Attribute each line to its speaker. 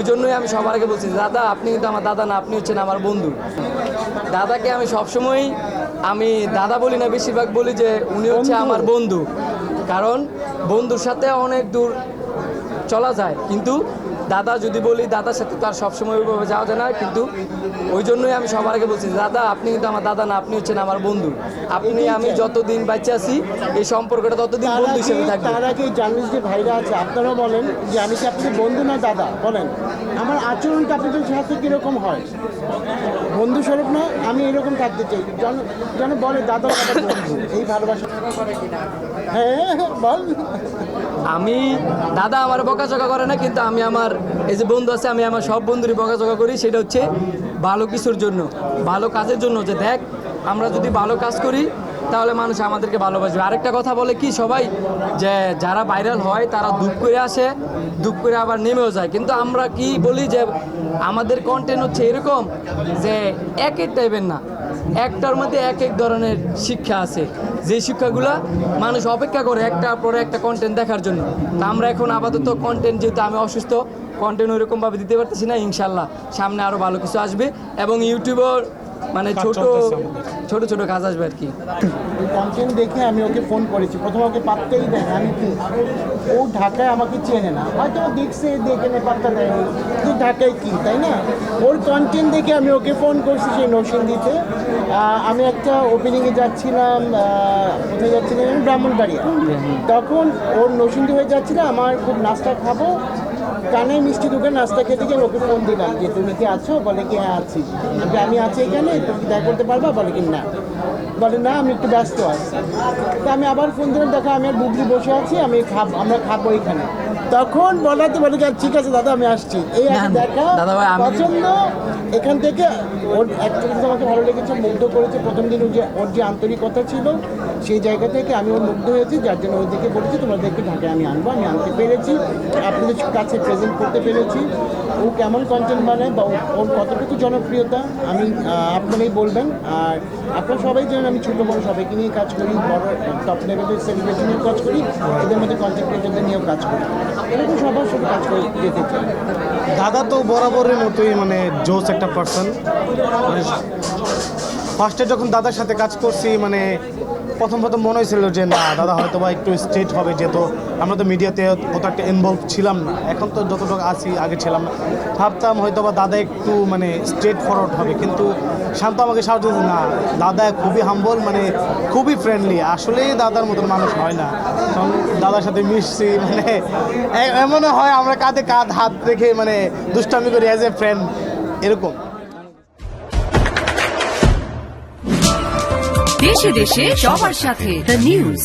Speaker 1: ওই জন্যই আমি সবার আগে বলছি দাদা আপনি কিন্তু আমার দাদা না, আপনি হচ্ছেন আমার বন্ধু। দাদাকে আমি সবসময় দাদা বলি না, বেশিরভাগ বলি যে উনি হচ্ছে আমার বন্ধু। কারণ বন্ধুর সাথে অনেক দূর চলা যায়, কিন্তু দাদা যদি বলি দাদার সাথে তো আর সবসময় ওইভাবে যাওয়া যায় না। কিন্তু ওই জন্যই আমি সবার আগে বলছি দাদা আপনি কিন্তু আমার দাদা না, আপনি হচ্ছেন আমার বন্ধু। আমি যতদিন বাচ্চা আছি এই সম্পর্কটা ততদিন বন্ধু হিসেবে থাকবে।
Speaker 2: তার আগে জার্নালিস্ট যে ভাইরা আছে আপনারা বলেন যে আমি কি আপনাদের বন্ধু না দাদা, বলেন আমার আচরণটা আপনাদের সাথে কীরকম হয়? বন্ধু স্বরূপ না, আমি এরকম থাকতে চাই যেন বলে দাদা দাদা বন্ধু, এই ভালোবাসা। হ্যাঁ বল।
Speaker 1: আমি দাদা আমার বকাঝকা করে না, কিন্তু আমি আমার এই যে বন্ধু আছে আমি আমার সব বন্ধুরই বকাঝকা করি। সেটা হচ্ছে ভালো কিছুর জন্য, ভালো কাজের জন্য, যে দেখ আমরা যদি ভালো কাজ করি তাহলে মানুষ আমাদেরকে ভালোবাসবে। আরেকটা কথা বলে কি সবাই যে যারা ভাইরাল হয় তারা দুঃখ করে আসে, দুঃখ করে আবার নেমেও যায়। কিন্তু আমরা কি বলি যে আমাদের কন্টেন্ট হচ্ছে এরকম যে এক এক টাইপের না, একটার মধ্যে এক এক ধরনের শিক্ষা আছে, যে শিক্ষাগুলো মানুষ অপেক্ষা করে একটার পরে একটা কন্টেন্ট দেখার জন্য। তা আমরা এখন আপাতত কন্টেন্ট, যেহেতু আমি অসুস্থ, কন্টেন্ট ওইরকমভাবে দিতে পারতেছি না। ইনশাল্লাহ সামনে আরও ভালো কিছু আসবে এবং ইউটিউবের মানে ছোট ছোট কাজ আসবে আর কি।
Speaker 2: কন্টেন্ট দেখে আমি ওকে ফোন করেছি, প্রথমে ওকে পাত্তাই দেয় না। আমি কি, ও ঢাকায় আমাকে চেনে না, হয়তো দেখছে দেখে পাত্তা দেয়নি, কিন্তু ঢাকায় কি তাই না? ওর কন্টেন্ট দেখে আমি ওকে ফোন করছি সেই নরসিংদীতে। আমি একটা ওপেনিংয়ে যাচ্ছিলাম, কোথায় যাচ্ছিলাম আমি, ব্রাহ্মণবাড়িয়া। তখন ওর নরসিংদী হয়ে যাচ্ছিল, আমার খুব নাস্তা খাবো, কানে মিষ্টি দোকান নাস্তা খেতে গিয়ে ওকে ফোন দিলাম যে তুমি কি আছো? বলে কি হ্যাঁ আছি। আমি আছি এখানে, তুমি দেখা করতে পারবা? বলে কি না। বলে না আমি একটু ব্যস্ত আছি। তা আমি আবার ফোন দিলাম, দেখো আমি আর বুবলি বসে আছি, আমরা খাবো এখানে। তখন বলাতে বলে ঠিক আছে দাদা আমি আসছি। এই দেখা পছন্দ। এখান থেকে ওর একটা জিনিস আমাকে ভালো লেগেছে, মুগ্ধ করেছে প্রথম দিন ওর যে আন্তরিকতা ছিল, সেই জায়গা থেকে আমি ওর মুগ্ধ হয়েছি, যার জন্য ওদেরকে বলেছি তোমাদেরকে ঢাকায় আমি আনবো। আমি আনতে পেরেছি, আপনাদের কাছে প্রেজেন্ট করতে পেরেছি। ও কেমন কন্টেন্ট বানায় বা ওর কতটুকু জনপ্রিয়তা আমি আপনারাই বলবেন। আর আপনারা সবাই জানেন আমি ছোটো বড়ো সবাইকে নিয়ে কাজ করি, বড় টপ লেভেলের সেলিব্রিটি নিয়েও কাজ করি, এদের মধ্যে কন্টেন্ট ক্রিয়েটরদের নিয়েও কাজ করি। এরকম সবার সাথে কাজ করে যেতে চাই।
Speaker 3: দাদা তো বরাবরের মতোই মানে জোস একটা পার্সন। ফার্স্টে যখন দাদার সাথে কাজ করছি মানে প্রথম মনে হয়েছিল যে না দাদা হয়তো বা একটু স্ট্রেট হবে, যেহেতু আমরা তো মিডিয়াতে অত একটা ইনভলভ ছিলাম না। এখন তো যতটুকু আছি, আগে ছিলাম না, ভাবতাম হয়তো বা দাদা একটু মানে স্ট্রেট ফরওয়ার্ড হবে। কিন্তু শান্ত আমাকে সাহায্য করছে, না দাদা খুবই হাম্বল, মানে খুবই ফ্রেন্ডলি। আসলেই দাদার মতন মানুষ হয় না। তখন দাদার সাথে মিশছি, মানে এমন হয় আমরা কাঁধে কাঁধ হাত রেখে মানে দুষ্টামি করি অ্যাজ এ ফ্রেন্ড, এরকম।
Speaker 4: দেশে দেশে সবার সাথে দ্য নিউজ।